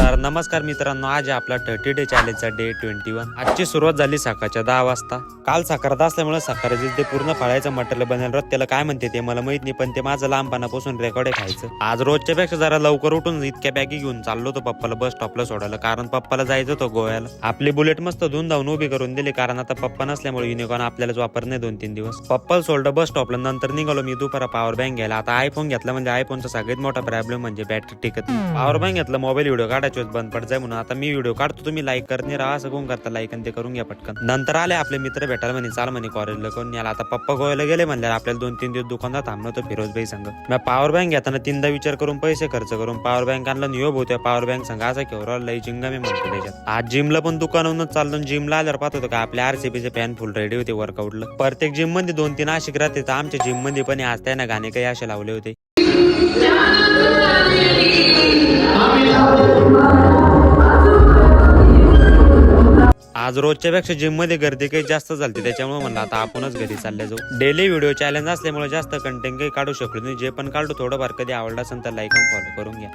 तर नमस्कार मित्रांनो, आज आहे आपला 30 डे चॅलेंजचा डे 21। आजची सुरुवात झाली सकाळच्या 10 वाजता। काल साखरात असल्यामुळे साखरेचे ते पूर्ण फळायचं मटेरियल बनवलं त्याला काय म्हणते ते मला माहित नाही, पण ते माझं लहानपणापासून रेकॉर्ड आहे खायचं। आज रोजच्या पेक्षा जरा लवकर उठून इतक्या बॅगी घेऊन चाललो होतो पप्पाला बस स्टॉपला सोडायला, कारण पप्पाला जायचं होतं गोव्याला। आपली बुलेट मस्त धुवून धावून उभी करून दिली, कारण आता पप्पा नसल्यामुळे युनिकॉर्न आपल्यालाच वापर नाही 2-3 दिवस। पप्पाला सोडलं बस स्टॉपला, नंतर निघालो मी दुपारा पॉवर बँक घ्यायला। आता आयफोन घेतला म्हणजे आयफोनचा सगळ्यात मोठा प्रॉब्लेम म्हणजे बॅटरी टिकत नाही। पॉवर बँक घेतला, मोबाईल व्हिडिओ काढायचे बंद पड जाय म्हणून। आता मी व्हिडिओ काढतो, तुम्ही लाईक करणे राहा, असं कोण करता लाईक आणि ते करून घ्या पटकन। नंतर आले आपले मित्र भेटायला, म्हणे चाल म्हणे कॉलेजला करून याला। आता पप्पा गोव्याला गेले म्हणल्यावर आपल्याला 2-3 दिवस दुकानात थांबलो होतो फिरोजबाई संघ। मी पॉवर बँक घेताना 3दा विचार करून पैसे खर्च करून पॉवर बँक आणला नियो होत्या। पॉवर बँक संघ असा केवढा लई जिंगा मी म्हणतो त्याच्यात। आज जिमला पण दुकानावरूनच चाललो, जिमला आल्यावर पाहत होतो का आपल्या आरसीबीचे फॅन फुल रेडी होते वर्कआउटला। प्रत्येक जिम मध्ये 2-3 आशिक राहते, तर आमच्या जिम मध्ये पण आज त्यानं गाणे काही असे लावले होते। आज रोजच्या पेक्षा जिम मध्ये गर्दी काही जास्त झाली, त्याच्यामुळे म्हणलं आता आपणच घरी चालले जाऊ। डेली व्हिडिओ चॅलेंज असल्यामुळे जास्त कंटेंट काही काढू शकलो नाही, जे पण काढू थोडंफार कधी आवडलं असेल तर लाईक आणि फॉलो करून घ्या।